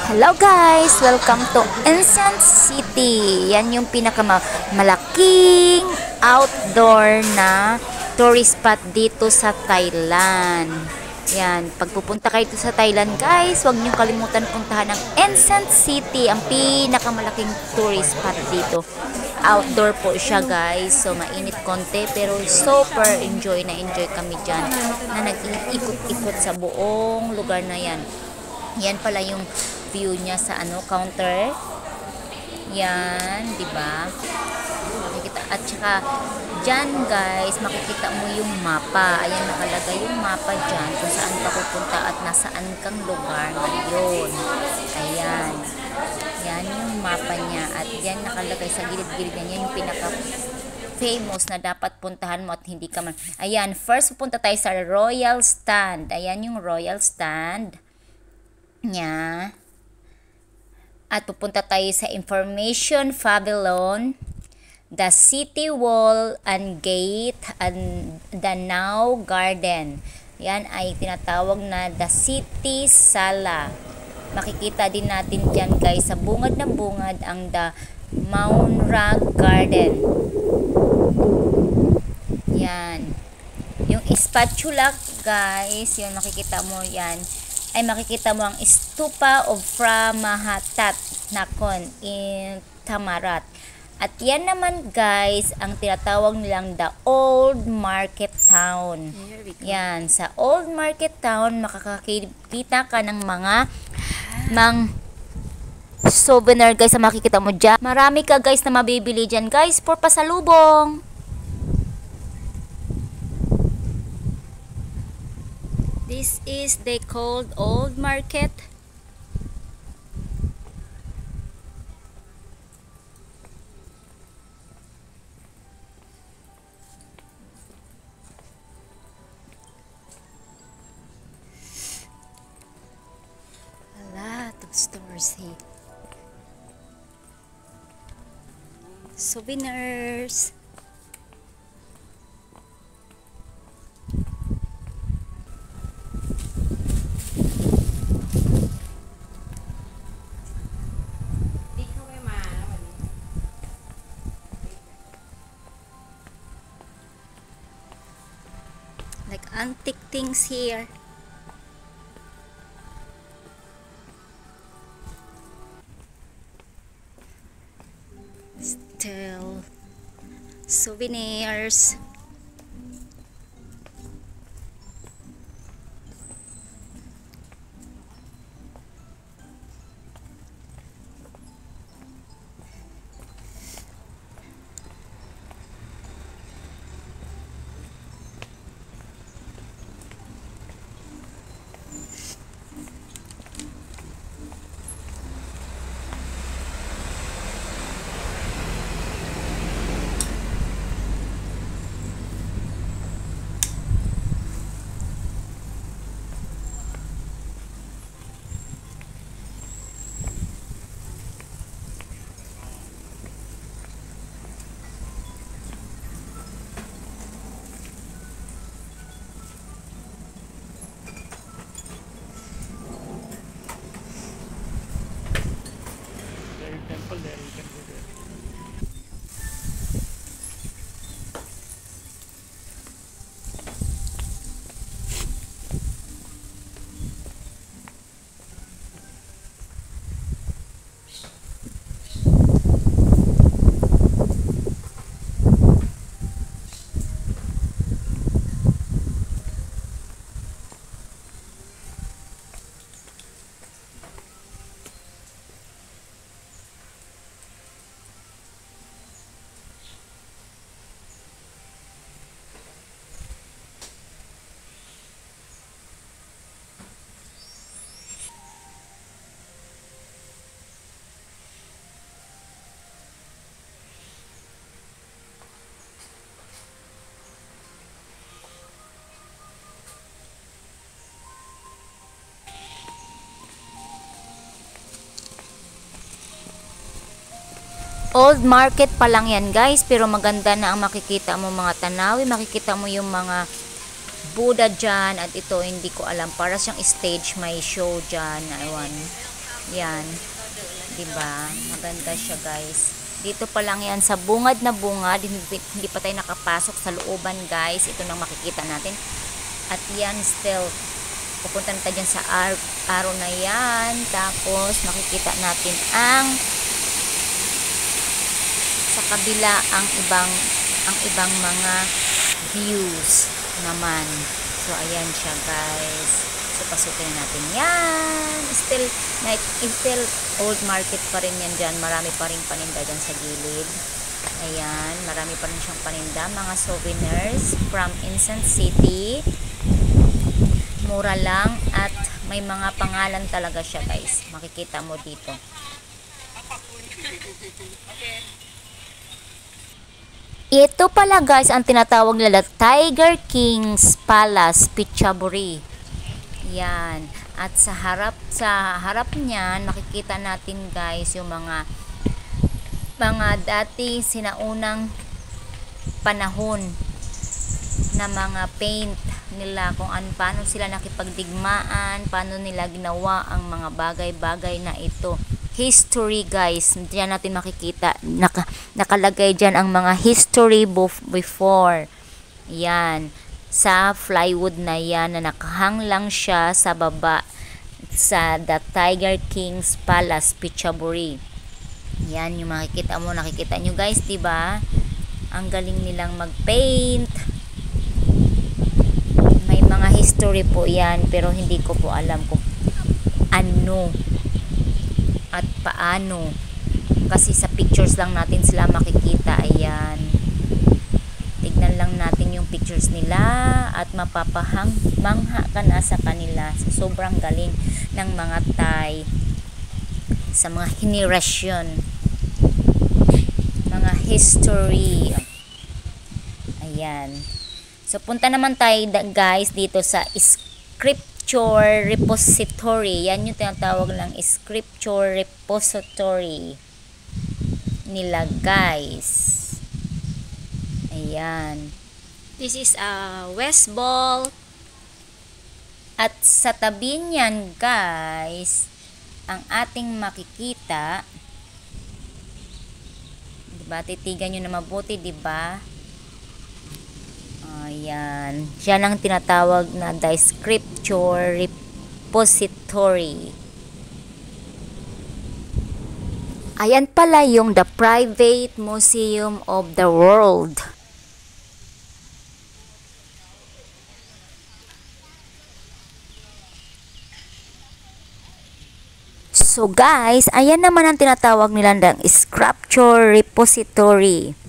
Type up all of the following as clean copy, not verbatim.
Hello guys! Welcome to Insan City. Yan yung pinakamalaking outdoor na tourist spot dito sa Thailand. Yan, pag pupunta kayo sa Thailand guys, huwag niyong kalimutan puntahan ang Insan City, ang pinakamalaking tourist spot dito. Outdoor po siya guys, so mainit konti pero super enjoy kami dyan na nag-ikot-ikot sa buong lugar na yan. Yan pala yung view niya sa counter. Yan, 'di ba? Makikita at saka diyan guys, makikita mo yung mapa. Ayan nakalagay yung mapa diyan kung saan ka pupunta at nasaan kang lugar ngayon. Ayan. Yan yung mapa niya at yan nakalagay sa gilid-gilid niya yung pinaka famous na dapat puntahan mo at hindi ka man. Ayan, first pupunta tayo sa Royal Stand. Ayan yung Royal Stand niya. At pupunta tayo sa Information Pavilion, the City Wall and Gate, and the Now Garden. Yan ay tinatawag na the City Sala. Makikita din natin dyan guys sa bungad ng bungad ang the Mount Rag Garden. Yan. Yung spatula guys, yun makikita mo yan. Ay makikita mo ang Stupa of Pramahatat Nakhon in Thammarat. At yan naman guys ang tinatawag nilang the Old Market Town. Yan, sa Old Market Town makakakita ka ng mga souvenir guys na makikita mo dyan. Marami ka guys na mabibili dyan guys for pasalubong. This is they called Old Market. A lot of stores here. Souvenirs. Like antique things here. Still souvenirs. Temple there, you can go there. Old Market pa lang yan guys, pero maganda na ang makikita mo mga tanawi, makikita mo yung mga Buddha dyan, at ito hindi ko alam, para siyang stage, may show dyan, ewan. Yan. Diba? Maganda siya, guys. Dito pa lang yan sa bungad na bungad. Hindi pa tayo nakapasok sa looban, guys. Ito nang makikita natin. At yan, still, pupunta na tayo dyan sa araw na yan. Tapos, makikita natin sa kabila ang ibang mga views naman. So, ayan siya, guys. So, pasukin natin yan. Still old market pa rin yan dyan. Marami pa rin paninda dyan sa gilid. Ayan, marami pa rin siyang paninda. Mga souvenirs from Incense City. Mura lang at may mga pangalan talaga siya, guys. Makikita mo dito. Ito pala, guys, ang tinatawag nila Tiger King's Palace, Pichaburi. Yan. At sa harap niyan, makikita natin, guys, yung mga dati sinaunang panahon na mga paint nila, kung paano sila nakipagdigmaan, paano nila ginawa ang mga bagay-bagay na ito. History, guys. Diyan natin makikita. Nakalagay dyan ang mga history before. Yan. Sa plywood na yan na nakahang lang siya sa baba sa The Tiger King's Palace, Pichaburi. Yan yung makikita mo. Nakikita nyo, guys, diba? Ang galing nilang mag-paint. May mga history po yan, pero hindi ko po alam kung ano at paano, kasi sa pictures lang natin sila makikita. Ayan, tignan lang natin yung pictures nila at mangha ka na sa kanila sa sobrang galing ng mga Thai, sa mga henerasyon, mga history. Ayan, so punta naman tayo, guys, dito sa Scripture Repository. Yan yung tinatawag ng Scripture Repository nila, guys. Ayan. This is a West Ball. At sa tabi niyan, guys, ang ating makikita, diba? Titigan nyo na mabuti, diba? Ayan. Siya ang tinatawag na the Scripture Repository. Ayan pala yung the Private Museum of the World. So, guys, ayan naman ang tinatawag nila ng Scripture Repository.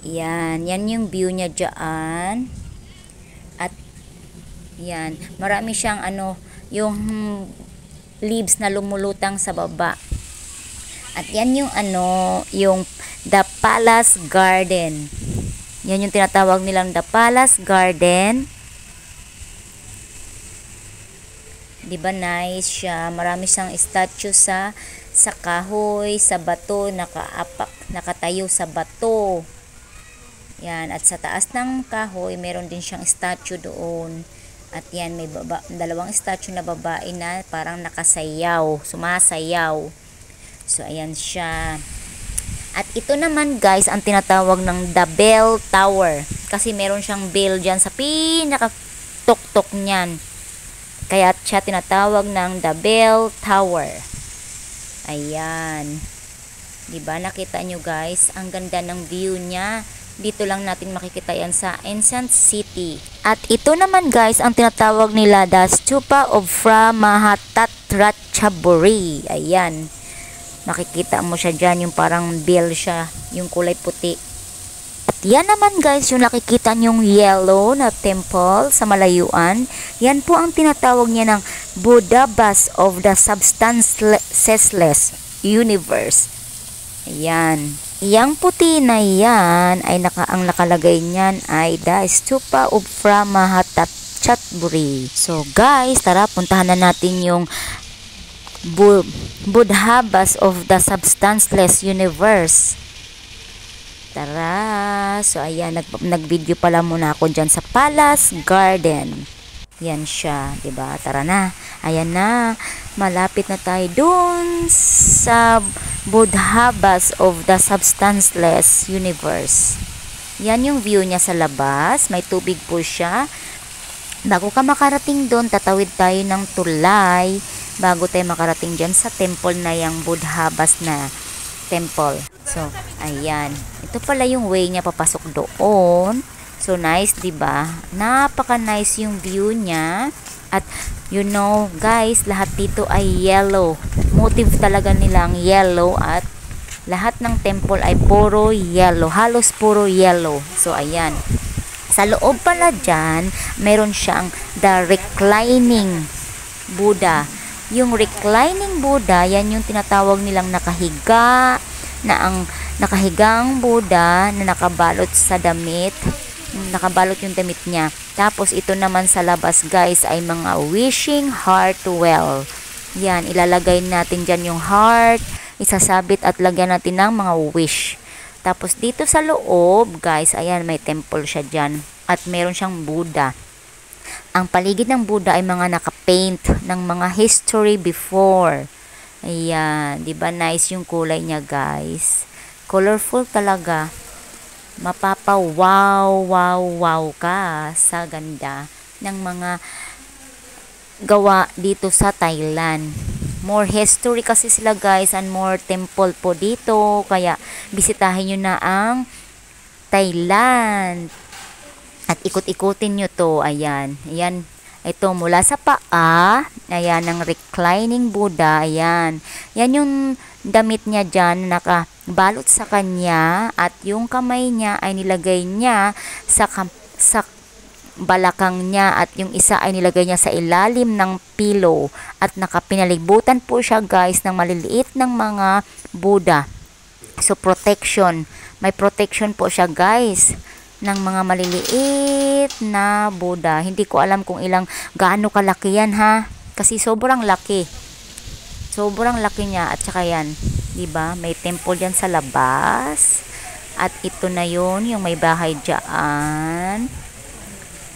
Yan yung view niya dyan. At yan, marami siyang yung leaves na lumulutang sa baba. At yan yung yung the Palace Garden. Yan yung tinatawag nilang the Palace Garden. Diba nice siya? Marami siyang statue sa kahoy, sa bato, nakatayo sa bato. Yan, at sa taas ng kahoy, meron din siyang statue doon. At yan, may dalawang statue na babae na parang nakasayaw, sumasayaw. So, ayan siya. At ito naman, guys, ang tinatawag ng the Bell Tower. Kasi meron siyang bell dyan sa pinaka-tok-tok niyan. Kaya siya tinatawag ng the Bell Tower. Ayan. Diba, nakita nyo, guys? Ang ganda ng view niya. Dito lang natin makikita yan sa Incense City. At ito naman, guys, ang tinatawag nila the Stupa of Phra Mahatratchaburi. Ayan. Makikita mo siya dyan, yung parang bell siya, yung kulay puti. At yan naman, guys, yung nakikita nyong yellow na temple sa malayuan. Yan po ang tinatawag niya ng Buddha Bus of the Substanceless Universe. Ayan. Yang puti na yan ay ang nakalagay niyan ay the Stupa of Phra Mahatratchaburi. So, guys, tara, puntahan na natin yung Buddha Bus of the Substanceless Universe. Tara. So, ayan, nag-video pala muna ako dyan sa Palace Garden. Yan siya, 'di ba? Tara na. Ayan na. Malapit na tayo dun sa Bodhabas of the Substanceless Universe. Yan yung view niya sa labas. May tubig po siya. Bago ka makarating doon, tatawid tayo ng tulay bago tayo makarating dyan sa temple na yung Bodhabas na temple. So, ayan. Ito pala yung way niya papasok doon. So, nice, diba? Napaka-nice yung view niya. At, you know, guys, lahat dito ay yellow. Motive talaga nilang yellow at lahat ng temple ay puro yellow. Halos puro yellow. So, ayan. Sa loob pala dyan, meron siyang the reclining Buddha. Yung reclining Buddha, yan yung tinatawag nilang nakahiga, na ang nakahigang Buddha na nakabalot sa damit. Nakabalot yung damit niya. Tapos ito naman sa labas guys ay mga wishing heart well. Yan, ilalagay natin dyan yung heart, isasabit at lagyan natin ng mga wish. Tapos dito sa loob guys, ayan may temple siya dyan. At meron siyang Buddha. Ang paligid ng Buddha ay mga nakapaint ng mga history before. Ayan, di ba nice yung kulay niya guys. Colorful talaga. Mapapa wow ka sa ganda ng mga gawa dito sa Thailand. More history kasi sila guys and more temple po dito, kaya bisitahin nyo na ang Thailand at ikot-ikutin nyo to. Ayan, ayan. Ito mula sa paa, ayan ang reclining Buddha, ayan. Yan yung damit niya dyan, nakabalot sa kanya at yung kamay niya ay nilagay niya sa balakang niya at yung isa ay nilagay niya sa ilalim ng pillow at nakapinalibutan po siya guys ng maliliit ng mga Buddha. So protection, may protection po siya guys ng mga maliliit na Buddha. Hindi ko alam kung gaano kalaki yan ha, kasi sobrang laki. Sobrang laki niya at saka yan, 'di ba? May temple diyan sa labas. At ito na 'yon, yung may bahay diyan.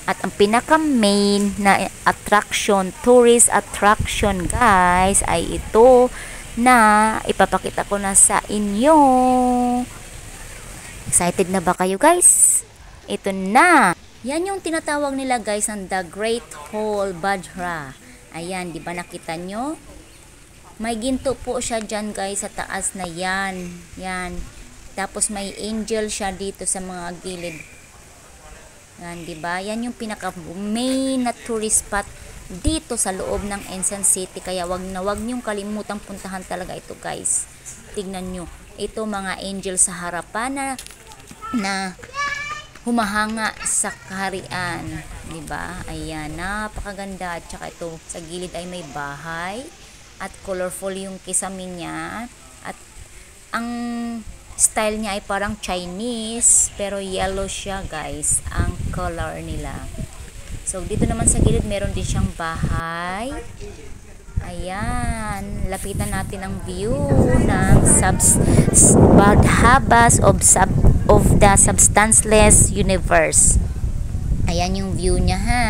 At ang pinaka main na attraction, tourist attraction guys, ay ito na ipapakita ko na sa inyo. Excited na ba kayo guys? Ito na. Yan yung tinatawag nila guys ng The Great Hall Vajra. Ayan, di ba nakita nyo? May ginto po siya dyan guys sa taas na yan. Yan. Tapos may angel siya dito sa mga gilid. Yan, di ba? Yan yung pinaka main na tourist spot dito sa loob ng Ensan City. Kaya wag niyong kalimutang puntahan talaga ito guys. Tignan nyo. Ito mga angel sa harapan na humahanga sa kaharian, 'di ba? Ayan, napakaganda. At saka ito sa gilid ay may bahay at colorful yung kisame niya at ang style niya ay parang Chinese pero yellow siya guys, ang color nila. So dito naman sa gilid meron din siyang bahay. Ayan, lapitan natin ang view ng Bodhabas of the Substanceless Universe. Ayan yung view niya ha.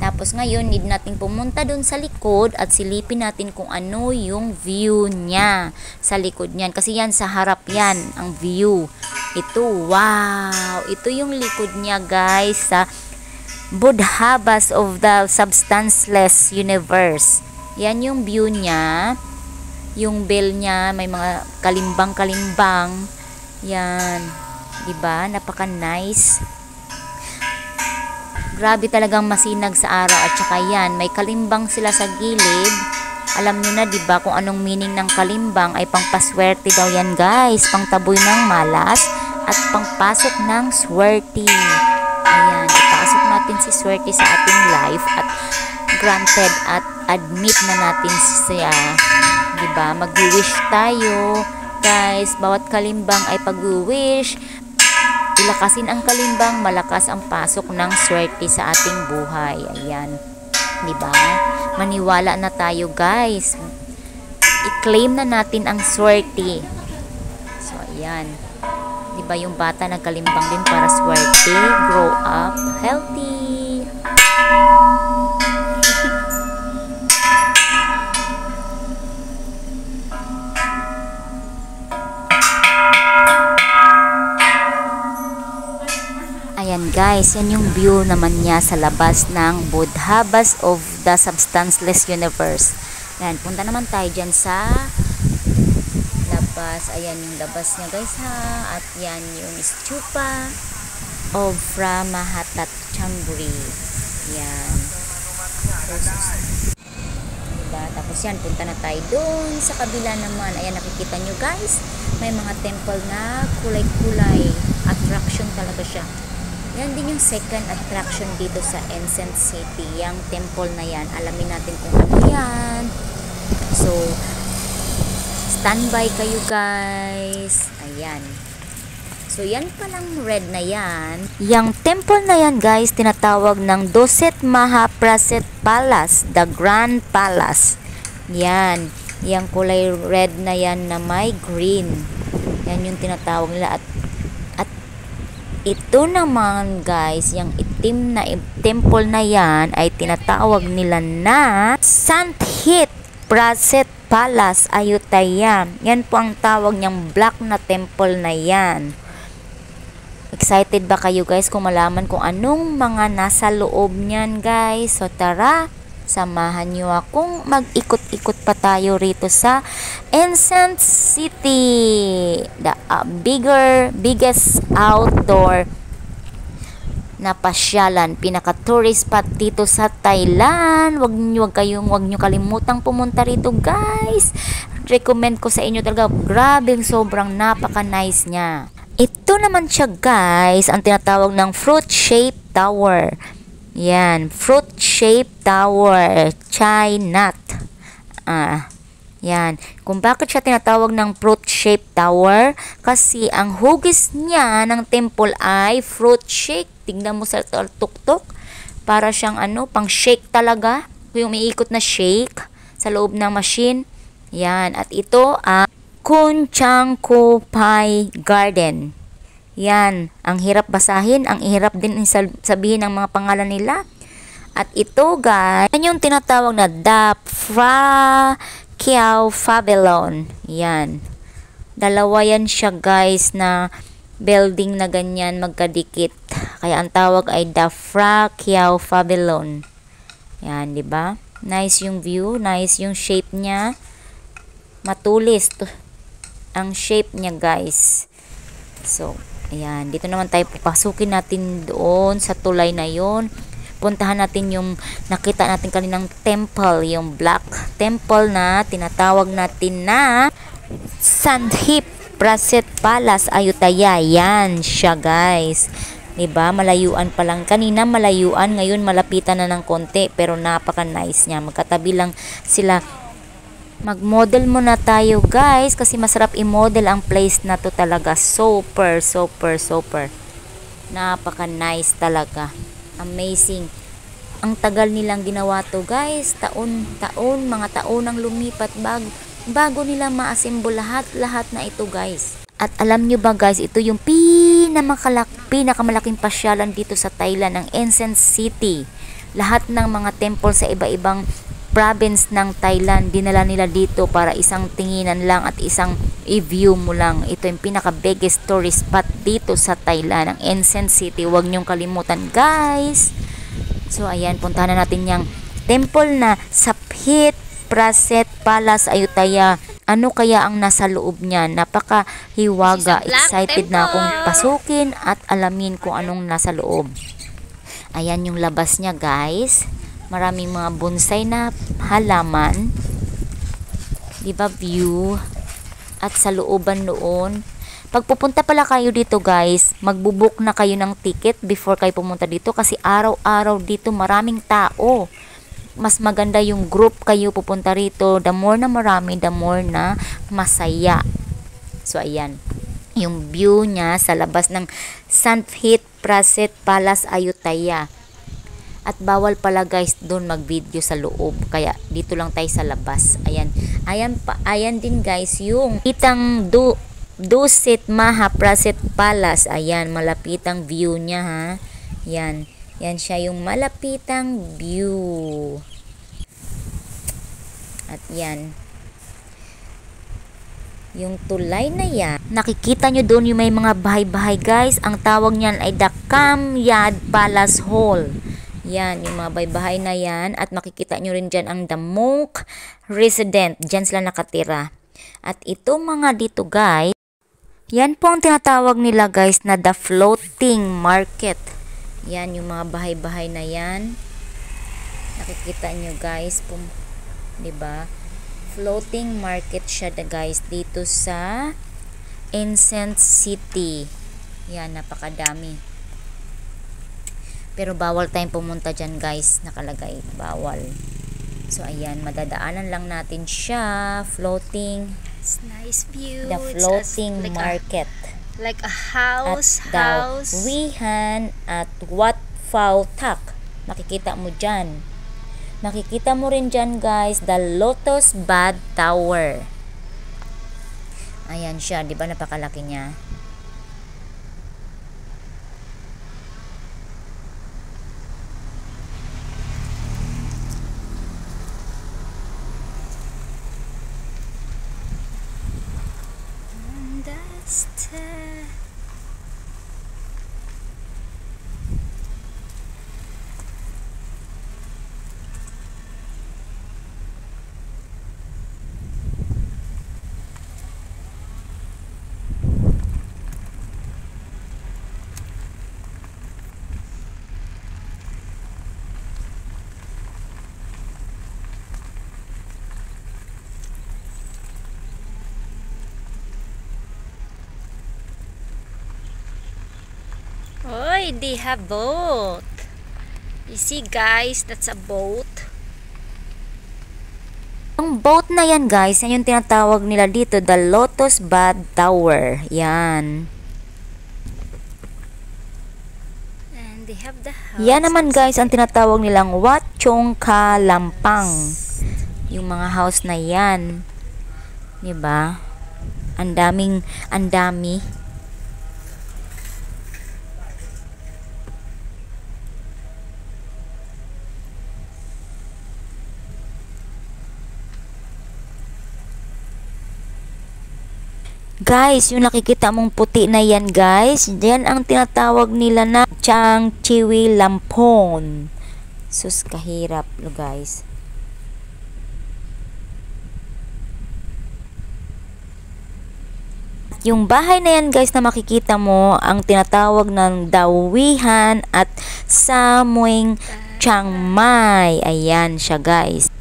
Tapos ngayon, need natin pumunta dun sa likod at silipin natin kung ano yung view niya sa likod niyan. Kasi yan, sa harap yan, ang view. Ito, wow! Ito yung likod niya guys sa Bodhabas of the Substanceless Universe. Yan yung view niya. Yung bell niya, may mga kalimbang-kalimbang. Yan. Diba? Napaka-nice. Grabe talagang masinag sa araw. At saka yan, may kalimbang sila sa gilid. Alam nyo na, diba, kung anong meaning ng kalimbang ay pangpaswerte daw yan guys. Pangtaboy ng malas at pangpasok ng swerte. Ayan, ipasok natin si swerte sa ating life at granted at admit na natin siya, diba? Mag-wish tayo guys, bawat kalimbang ay pag-wish, ilakasin ang kalimbang, malakas ang pasok ng swerte sa ating buhay. Ayan, diba? Maniwala na tayo guys, i-claim na natin ang swerte. So ayan, diba yung bata nagkalimbang din para swerte, grow up healthy. Ayan guys, yan yung view naman niya sa labas ng Bodhabas of the Substanceless Universe. Ayan, punta naman tayo dyan sa labas. Ayan yung labas niya guys ha. At yan yung stupa of Brahmahatachambri. Yan. Diba? Tapos yan, punta na tayo doon sa kabila naman. Ayan, nakikita nyo guys, may mga temple na kulay-kulay. Attraction talaga siya. Yan din yung second attraction dito sa Ancient City. Yung temple na yan. Alamin natin kung ano yan. So, standby kayo guys. Ayan. So, yan palang red na yan. Yung temple na yan guys, tinatawag ng Doset Mahapraset Palace. The Grand Palace. Yan. Yung kulay red na yan na may green. Yan yung tinatawag nila. At ito naman guys, yung itim na temple na yan ay tinatawag nila na Santhit Praset Palace, Ayutthaya. Yan po ang tawag niyang black na temple na yan. Excited ba kayo guys kung malaman kung anong mga nasa loob niyan guys? So tara, samahan niyo akong mag-ikot-ikot pa tayo rito sa Ancient City. The biggest outdoor na pasyalan, pinaka-tourist spot dito sa Thailand. Wag niyo kalimutang pumunta rito guys. Recommend ko sa inyo talaga. Grabe, sobrang napaka-nice niya. Ito naman siya guys, ang tinatawag ng fruit-shaped tower. Yan, fruit-shaped tower, chai nut. Yan. Kung bakit siya tinatawag ng fruit-shaped tower? Kasi ang hugis niya ng temple ay fruit shake. Tingnan mo sa tuktok. Para siyang pang shake talaga. Yung umiikot na shake sa loob ng machine. Yan. At ito ang Kunchangkupai Garden. Yan. Ang hirap basahin. Ang hirap din sabihin ng mga pangalan nila. At ito guys, yan yung tinatawag na The Phra Kiao Pavilion. Yan. Dalawa yan siya guys na building na ganyan magkadikit. Kaya ang tawag ay The Phra Kiao Pavilion. Yan, di ba? Nice yung view, nice yung shape niya. Matulis ang shape niya guys. So, ayan, dito naman tayo papasukin natin doon sa tulay na yon. Puntahan natin yung nakita natin kaninang temple, yung black temple na tinatawag natin na Santhit Praset Palace, Ayutthaya. Yan siya guys. Diba? Malayuan pa lang. Kanina malayuan, ngayon malapitan na ng konti. Pero napaka nice niya. Magkatabi lang sila. Mag-model muna tayo guys. Kasi masarap i-model ang place na to talaga. Super, super, super. Napaka nice talaga. Amazing. Ang tagal nilang ginawa to guys. Taon, mga taon ang lumipat bago nila ma-assemble lahat na ito guys. At alam nyo ba guys, ito yung pinakamalaking pasyalan dito sa Thailand, ang Ancient City. Lahat ng mga temple sa iba-ibang province ng Thailand, dinala nila dito para isang tinginan lang at isang i-view mo lang. Ito yung pinaka-biggest tourist spot dito sa Thailand, ang Ancient City. Huwag nyong kalimutan guys. So ayan, puntahan na natin yung temple na Santhit Praset Palace, Ayutthaya. Ano kaya ang nasa loob niya? Napaka-hiwaga. Excited na akong pasukin at alamin kung anong nasa loob. Ayan yung labas niya guys. Maraming mga bonsai na halaman. Diba view? At sa looban noon. Pag pupunta pala kayo dito guys, magbubook na kayo ng ticket before kayo pumunta dito. Kasi araw-araw dito maraming tao. Mas maganda yung group kayo pupunta rito. The more na marami, the more na masaya. So ayan. Yung view niya sa labas ng Santhit Praset Palace, Ayutthaya. At bawal pala guys doon mag-video sa loob. Kaya dito lang tayo sa labas. Ayan. Ayan din guys yung itang Doset Mahapraset Palace. Ayan, malapitang view niya ha. Yan. Yan siya yung malapitang view. At yan. Yung tulay na yan, nakikita nyo doon yung may mga bahay-bahay guys. Ang tawag niyan ay the Kamyad Palace Hall. Yan, yung mga bahay-bahay na yan. At makikita nyo rin dyan ang the monk resident. Dyan sila nakatira. At ito mga dito guys, yan po ang tinatawag nila guys na the floating market. Yan, yung mga bahay-bahay na yan. Nakikita nyo guys, diba? Floating market siya guys dito sa Ancient City. Yan, napakadami. Pero bawal tayong pumunta dyan guys, nakalagay, bawal. So ayan, madadaanan lang natin siya. Floating. It's nice view. The floating market. Like a house. At Dawihan at Wat Phao Tak. Makikita mo dyan. Makikita mo rin dyan guys, the Lotus Bad Tower. Ayan siya, di ba napakalaki niya? Oy, they have boat. You see guys, that's a boat. Ang boat na yan guys, yan yung tinatawag nila dito, the Lotus Bad Tower. Yan. And they have the house. Yan naman guys, ang tinatawag nilang Wat Chong Ka Lampang. Yung mga house na yan. Diba? Ang dami. Guys, yung nakikita mong puti na yan guys, yan ang tinatawag nila na Chang Chiwi Lampon. Sus, kahirap lo guys. Yung bahay na yan guys na makikita mo, ang tinatawag ng Dawihan at Samuing Chiang Mai. Ayan siya guys.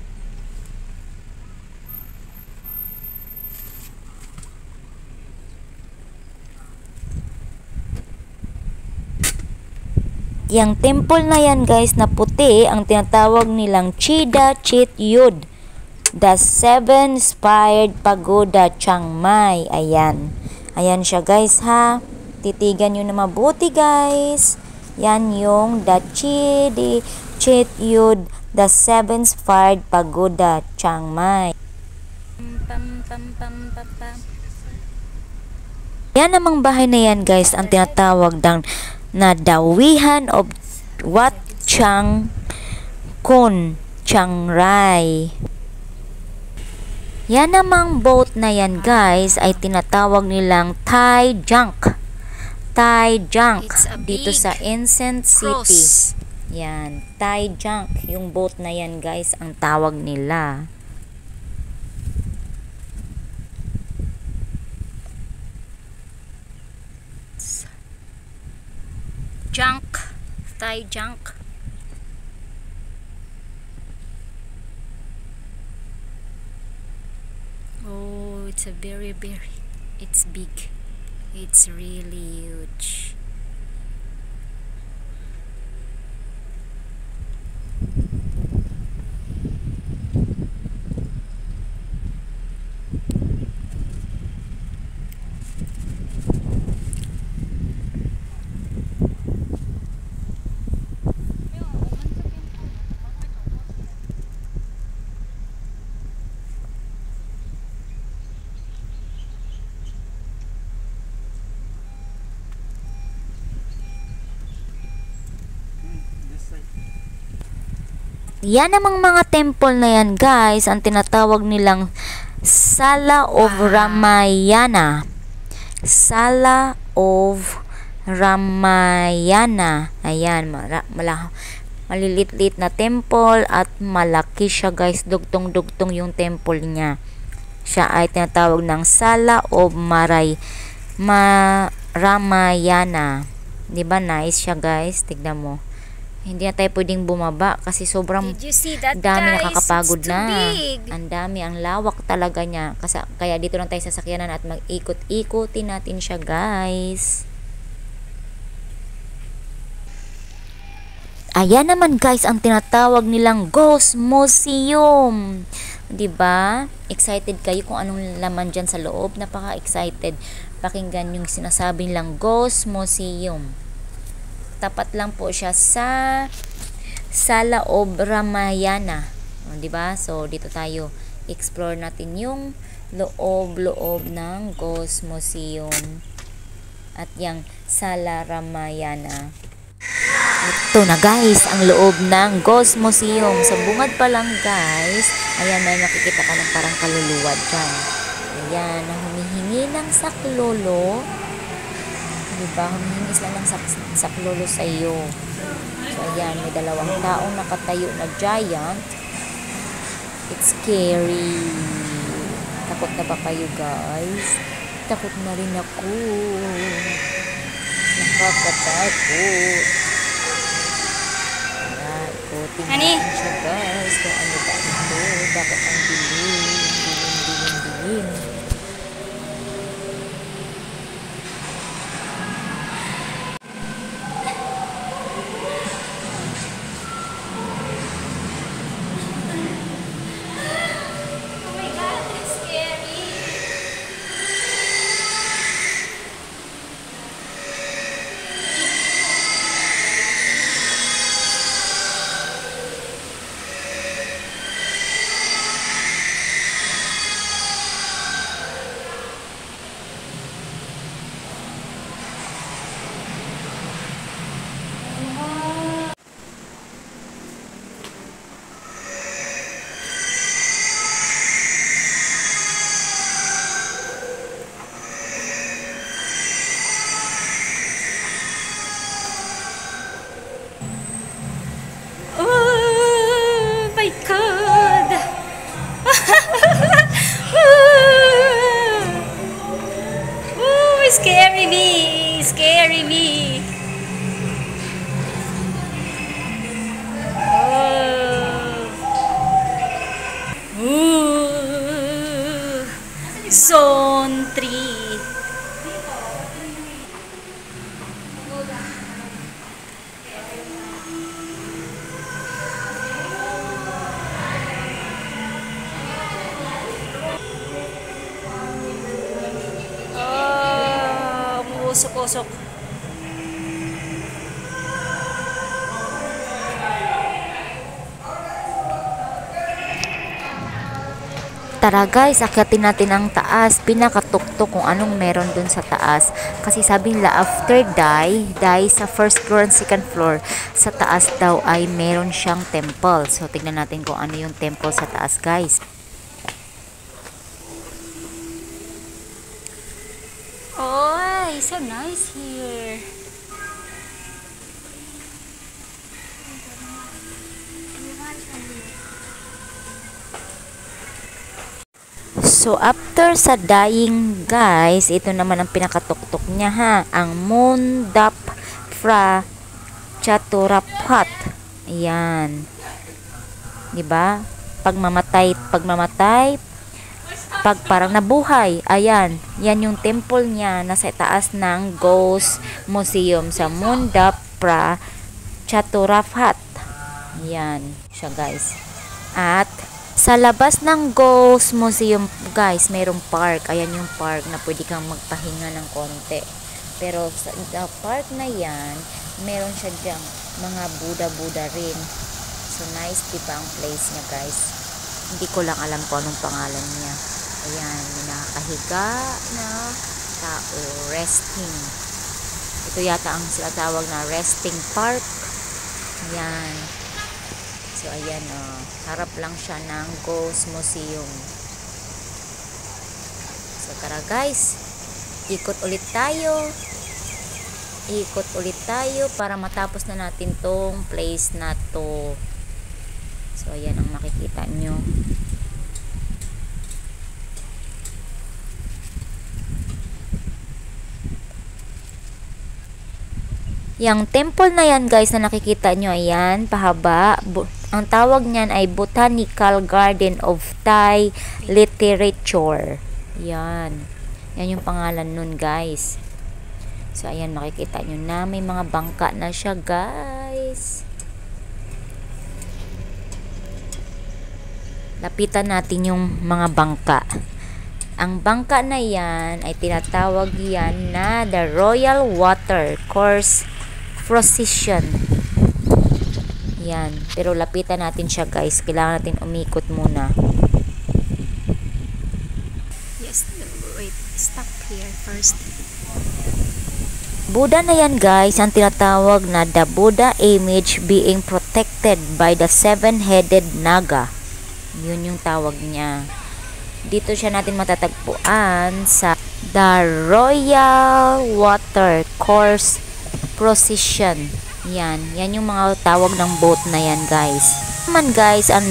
Yang temple na yan guys na puti, ang tinatawag nilang Chida Chit Yud, the Seven-Spired Pagoda Chiang Mai. Ayan. Ayan siya guys ha. Titigan nyo na mabuti guys. Yan yung the Chidi Chit Yud, the Seven-Spired Pagoda Chiang Mai. Yan namang bahay na yan guys, ang tinatawag na Dawihan of Wat Chang Kon Chiang Rai. Yan namang boat na yan guys ay tinatawag nilang Thai Junk. Thai Junk dito sa Ancient City. Yan, Thai Junk. Yung boat na yan guys ang tawag nila. Junk. Thai junk. Oh, it's it's big. It's really huge. Yan namang mga temple na yan guys, ang tinatawag nilang Sala of Ramayana. Sala of Ramayana. Ayan, malilit-lit na temple at malaki siya guys. Dugtong-dugtong yung temple niya. Siya ay tinatawag ng Sala of Ramayana. Diba nice siya guys? Tignan mo. Hindi na tayo pwedeng bumaba kasi sobrang Did you see that, dami, guys? nakakapagod It's too na. big. Ang dami, ang lawak talaga niya. Kaya dito lang tayo sasakyanan at mag-ikot-ikotin natin siya guys. Ayan naman guys ang tinatawag nilang Ghost Museum. 'Di ba? Excited kayo kung anong laman diyan sa loob? Napaka-excited. Pakinggan yung sinasabi nilang Ghost Museum. Tapat lang po siya sa Sala of Ramayana. 'Di ba? So dito tayo explore natin yung loob ng Ghost Museum at yung Sala Ramayana. Ito na guys, ang loob ng Ghost Museum. Sa bungad pa lang guys, ayan, may makikita ka ng parang kaluluwa dyan. Ayan, humihingi ng saklolo. Diba? Humihingi sila ng saklolo sa iyo. So ayan, may dalawang taong nakatayo na giant. It's scary. Takot na ba kayo guys? Takot na rin ako. Nakakatakot. Honey? Siya guys, kung ano ba ito, bakit ang dilim. Oh my God, it's scary. Oh my God! Oh, scary me! Scary me! Oh. Ooh. Zone 3. Usok-usok. Tara guys, akyatin natin ang taas. Pinakatuktok kung anong meron dun sa taas. Kasi sabi nila after die sa first floor and second floor. Sa taas daw ay meron siyang temple. So tignan natin kung ano yung temple sa taas guys. Oh, it's so nice here. So after sa dying guys, ito naman ang pinakatuktok niya ha. Ang Mundap Fra Chaturaphat. Ayan. 'Di ba? Pagmamatay, pag parang nabuhay. Ayan, yan yung temple niya nasa taas ng Ghost Museum sa Mundap Fra Chaturaphat. Ayan siya guys. At sa labas ng Ghost Museum guys, mayroong park. Ayan yung park na pwede kang magpahinga ng konti. Pero sa park na yan, meron siya dyang mga Buddha rin. So nice diba ang place niya guys. Hindi ko lang alam kung anong pangalan niya. Ayan, may nakakahiga na tao, resting. Ito yata ang sila tawag na resting park. Ayan. So ayan, harap lang siya ng Ghost Museum. Tara guys, ikot ulit tayo. Ikot ulit tayo para matapos na natin tong place na to. So ayan ang makikita nyo. Yang temple na yan guys na nakikita nyo, ayan, pahaba. Ang tawag niyan ay Botanical Garden of Thai Literature. Yan. Yan yung pangalan nun guys. So ayan, makikita nyo na may mga bangka na siya guys. Lapitan natin yung mga bangka. Ang bangka na yan ay tinatawag yan na the Royal Water Course Procession. Yan. Pero lapitan natin siya guys. Kailangan natin umikot muna. Yes, wait. Stop here first. Buddha na yan guys. Ang tinatawag na the Buddha image being protected by the seven-headed naga. Yun yung tawag niya. Dito siya natin matatagpuan sa the Royal Water Course Procession. Yan. Yan yung mga tawag ng boat na yan guys. Naman guys, ang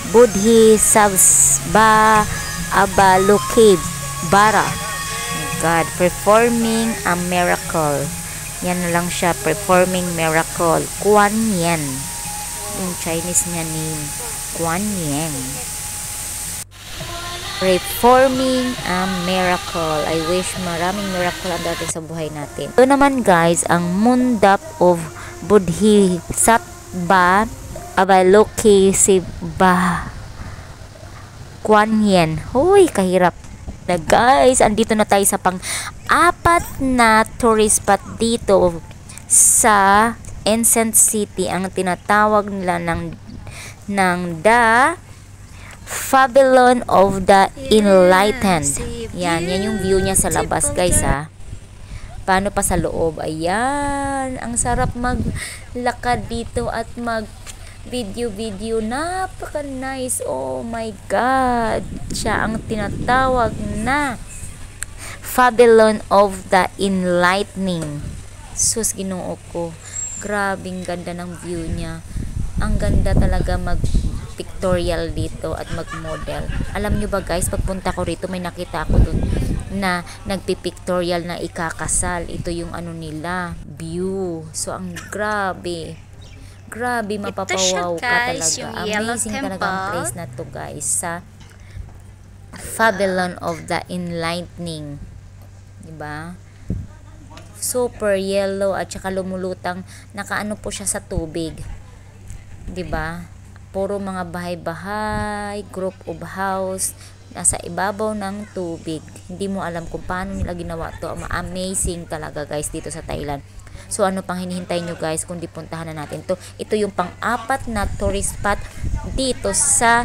Bodhisabba Avalokiteshvara. God, performing a miracle. Yan na lang siya, performing miracle. Kuan Yin. Yung Chinese niya name. Kuan Yin. Performing a miracle. I wish maraming miracle ang dati sa buhay natin. Ito naman guys, ang Mundap of Bodhisattva Avalokiteshvara. Kuan Yin. Hoy, kahirap. Na guys, andito na tayo sa pang-apat na tourist spot dito sa Ancient City. Ang tinatawag nila ng the Pavilion of the Enlightened. Yan yung view niya sa labas guys ha. Paano pa sa loob? Ayan, ang sarap maglakad dito at mag video. Napaka nice. Oh my God. Siya ang tinatawag na Pavilion of the Enlightening. Sus, Ginoo ko. Grabing ganda ng view niya. Ang ganda talaga mag-pictorial dito at mag-model. Alam nyo ba guys, pagpunta ko rito, may nakita ako dun na nagpipictorial na ikakasal. Ito yung ano nila, view. So, ang grabe. Grabe, mapapawaw ka talaga. Amazing talaga ang place na to guys. Sa Pavilion of the Enlightening. Diba? Super yellow at saka lumulutang. Nakaano po siya sa tubig. Diba? Puro mga bahay-bahay, group of house, nasa ibabaw ng tubig. Hindi mo alam kung paano nila ginawa to. Amazing talaga guys dito sa Thailand. So ano pang hinihintay nyo guys kung di puntahan na natin to. Ito yung pang-apat na tourist spot dito sa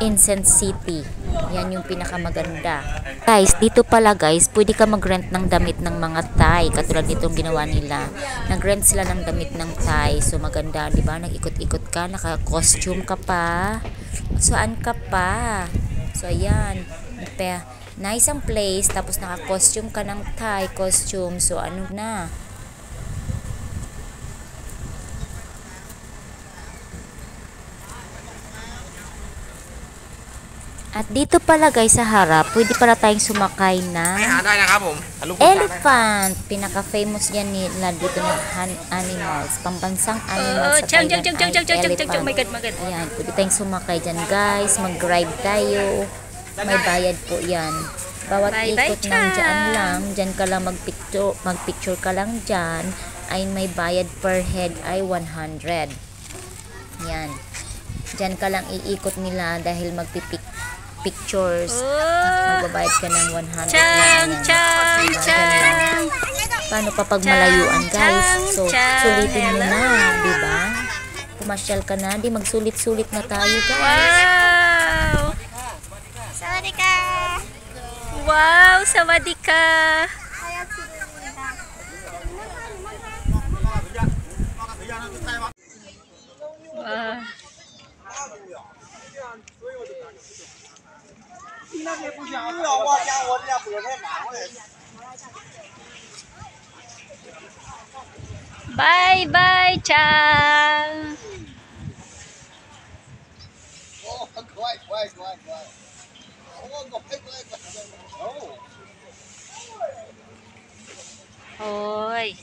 Ancient City. Yan yung pinakamaganda. Guys, dito pala guys, pwede ka mag-rent ng damit ng mga Thai. Katulad nitong ginawa nila. Nag-rent sila ng damit ng Thai. So maganda, di ba? Nag-ikot-ikot ka, naka-costume ka pa. Saan ka pa? So ayan. Nice ang place. Tapos naka-costume ka ng Thai costume. So ano na? At dito pala guys sa harap, pwede pala tayong sumakay ng elephant. Pinaka-famous yan nila dito ng animals. Pambansang animals sa Thailand ay elephant. Ayan, pwede tayong sumakay dyan guys. Mag-ride tayo. May bayad po yan. Bawat ikot ng dyan lang, dyan ka lang mag-picture ka lang dyan, ay may bayad per head ay 100. Yan. Dyan ka lang iikot nila dahil pictures. Magbabayad ka ng 100 lang. Paano pa pag malayuan guys? So, sulitin mo na, diba? Pumasyal ka na, di magsulit-sulit na tayo guys. Wow! Sawadika! Wow! Sawadika! Wow! Bye bye, Chang. Hoy.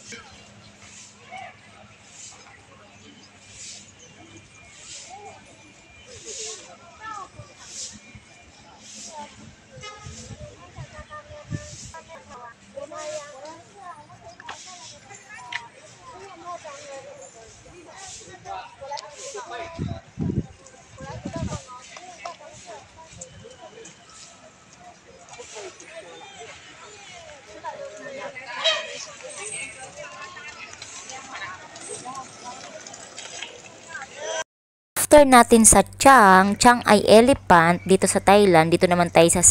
After natin sa Chang, Chang ay elephant dito sa Thailand. Dito naman tayo sa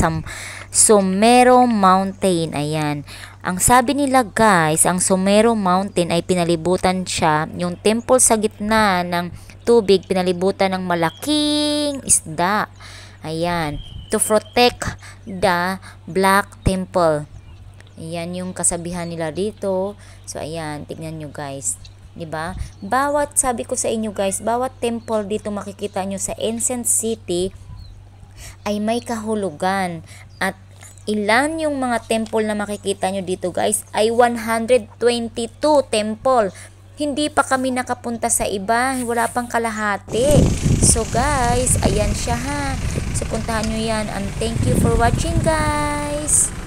Sumeru Mountain. Ayan. Ang sabi nila guys, ang Sumeru Mountain ay pinalibutan siya, yung temple sa gitna ng tubig, pinalibutan ng malaking isda. Ayan. To protect the Black Temple. Ayan yung kasabihan nila dito. So ayan, tignan nyo guys. 'Di ba? Bawat, sabi ko sa inyo guys, bawat temple dito makikita nyo sa Ancient City ay may kahulugan. At ilan yung mga temple na makikita nyo dito guys ay 122 temple. Hindi pa kami nakapunta sa iba, wala pang kalahati. So guys, ayan siya ha. So puntahan nyo yan, and thank you for watching guys.